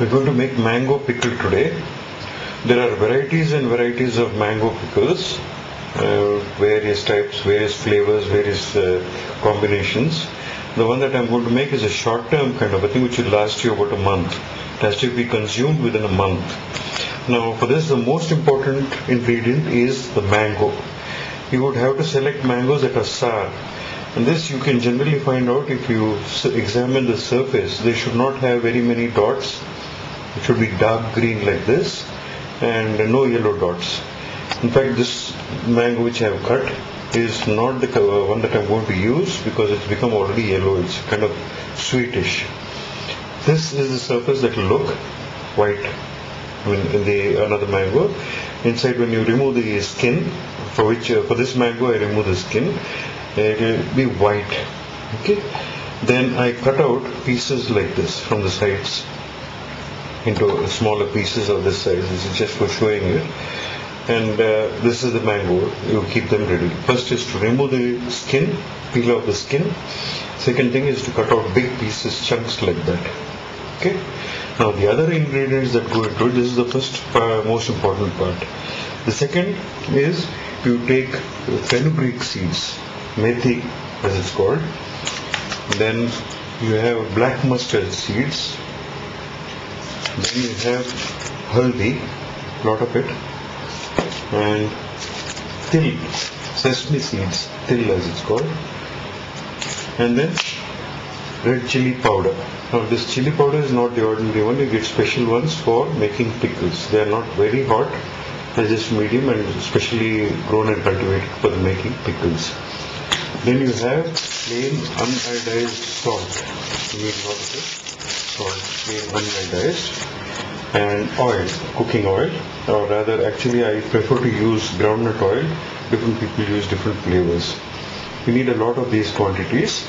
We're going to make mango pickle today. There are varieties and varieties of mango pickles, various types, various flavors, various combinations. The one that I'm going to make is a short-term kind of a thing which will last you about a month. It has to be consumed within a month. Now for this, the most important ingredient is the mango. You would have to select mangoes that are sour. And this you can generally find out if you examine the surface. They should not have very many dots. It should be dark green like this and no yellow dots. In fact, this mango which I have cut is not the one that I'm going to use because it's become already yellow. It's kind of sweetish. This is the surface that will look white in the another mango. Inside, when you remove the skin, for this mango I remove the skin, it will be white. Okay. Then I cut out pieces like this from the sides into smaller pieces of this size. This is just for showing it. And this is the mango. You keep them ready. First is to remove the skin, peel off the skin. Second thing is to cut out big pieces, chunks like that. Okay. Now the other ingredients that go into it, this is the first most important part. The second is you take fenugreek seeds, methi as it's called. Then you have black mustard seeds. Then you have haldi, lot of it, and till, sesme seeds, till as it's called, and then red chilli powder. Now this chilli powder is not the ordinary one, you get special ones for making pickles. They are not very hot, they're just medium and specially grown and cultivated for making pickles. Then you have plain unanodized salt. You need a lot of it. Salt, plain unanodized, and oil, cooking oil, or rather actually I prefer to use groundnut oil. Different people use different flavors. You need a lot of these quantities.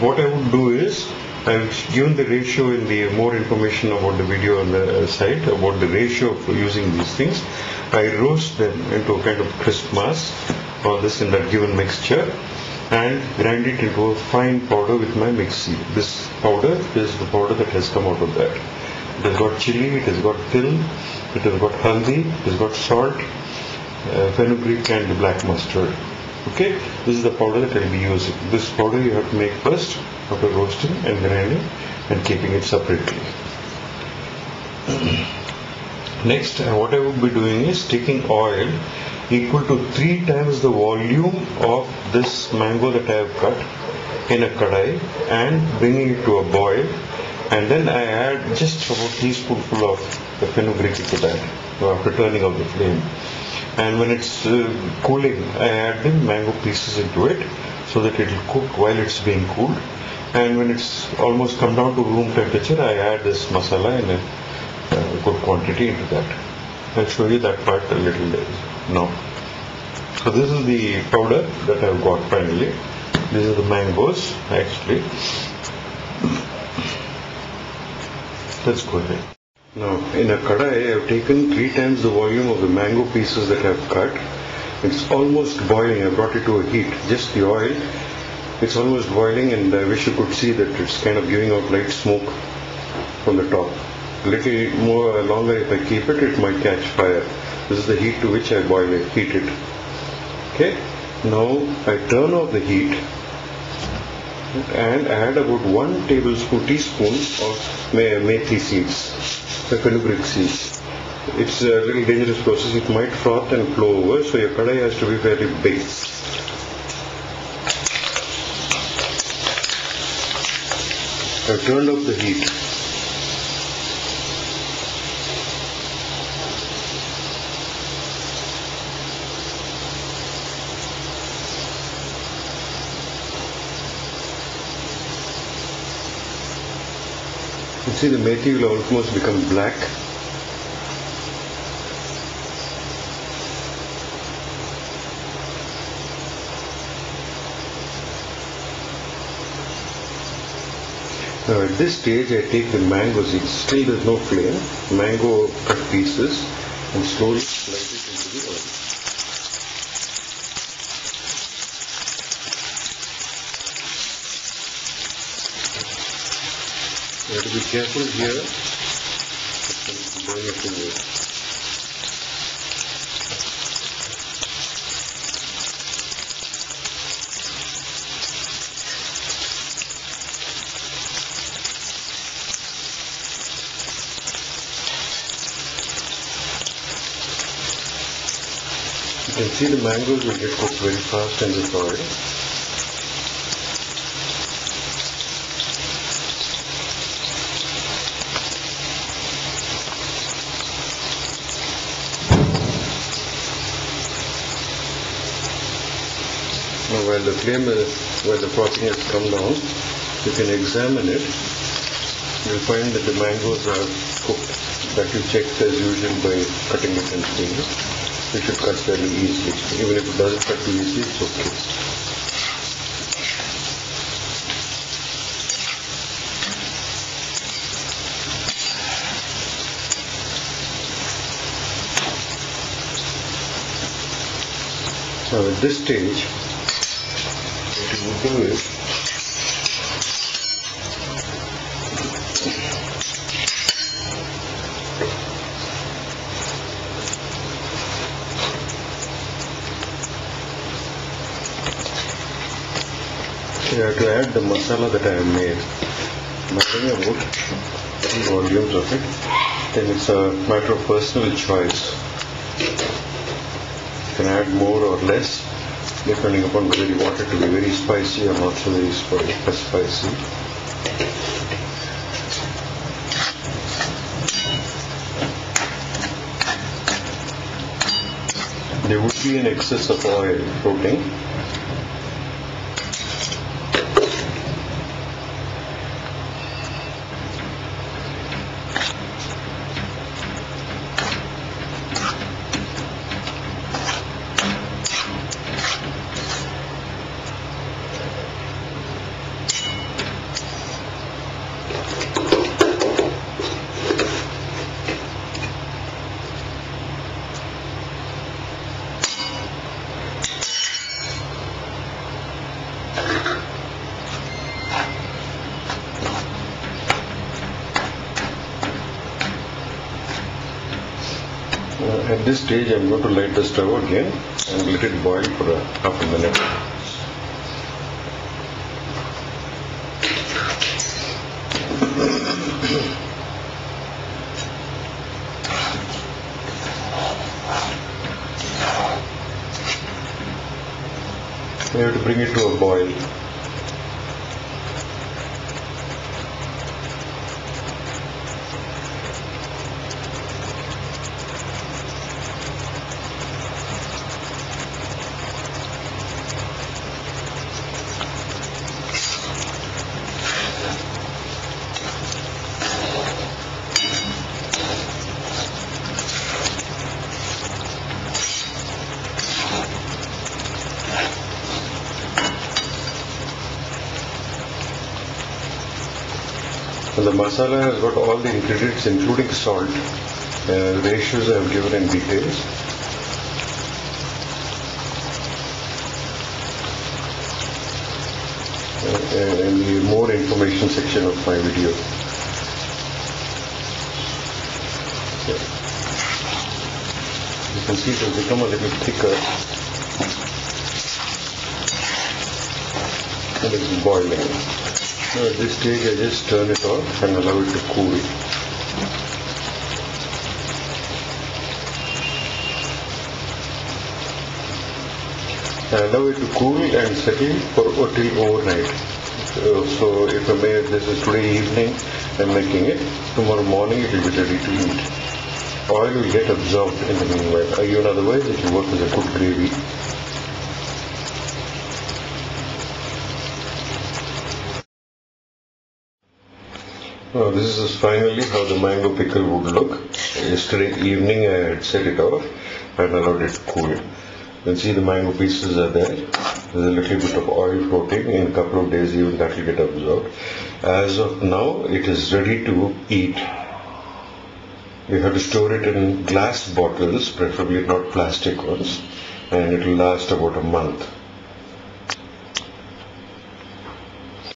What I would do is, I've given the ratio in the more information about the video on the site about the ratio of using these things. I roast them into a kind of crisp mass, all this in that given mixture, and grind it into a fine powder with my mixie. This powder is the powder that has come out of that. It has got chilli, it has got till, it has got haldi, it has got salt, fenugreek and black mustard. Okay, this is the powder that I will be using. This powder you have to make first after roasting and grinding and keeping it separately. Next, what I would be doing is taking oil equal to 3 times the volume of this mango that I have cut in a kadai and bringing it to a boil, and then I add just about a teaspoonful of the fenugreek into that after turning off the flame. And when it's cooling, I add the mango pieces into it so that it will cook while it's being cooled. And when it's almost come down to room temperature, I add this masala in a good quantity into that. I'll show you that part a little later now. So this is the powder that I've got finally. These are the mangoes actually. Let's go ahead. Now in a kadai I have taken 3 times the volume of the mango pieces that I have cut. It's almost boiling. I brought it to a heat, just the oil. It's almost boiling, and I wish you could see that it's kind of giving out light smoke from the top. A little more longer if I keep it, it might catch fire. This is the heat to which I boil it, heat it. Okay, now I turn off the heat and add about 1 teaspoon of methi seeds, the fenugreek seeds. It's a little dangerous process. It might froth and flow over, so your kadai has to be very big. I've turned off the heat. You see the methi will almost become black. Now at this stage I take the mangoes, still there is no flame, mango cut pieces, and slowly slide it into the oil. You have to be careful here burn your fingers. You can see the mangoes will get cooked very fast in this oil. Now while the frothing has come down, you can examine it. You'll find that the mangoes are cooked. That you check as usual by cutting it in pieces. You should cut very easily. Even if it doesn't cut too easily, it's okay. Now at this stage, what you would do is you have to add the masala that I have made. I'm adding about 3 volumes of it. Then it's a matter of personal choice. You can add more or less depending upon whether you want it to be very spicy or not so very spicy. There would be an excess of oil floating. At this stage, I'm going to light the stove again and let it boil for half a minute. We have to bring it to a boil. And the masala has got all the ingredients including salt. Ratios I have given in details. In the more information section of my video. You can see it has become a little thicker and it is boiling. Now at this stage I just turn it off and allow it to cool. Allow it to cool and settle till overnight. So if I made this is today evening, I'm making it. Tomorrow morning it will be ready to eat. Oil will get absorbed in the meanwhile. Even otherwise it will work as a good gravy. Now this is finally how the mango pickle would look. Yesterday evening I had set it off and allowed it to cool. You can see the mango pieces are there. There's a little bit of oil floating. In a couple of days even that will get absorbed. As of now it is ready to eat. You have to store it in glass bottles, preferably not plastic ones, and it will last about a month.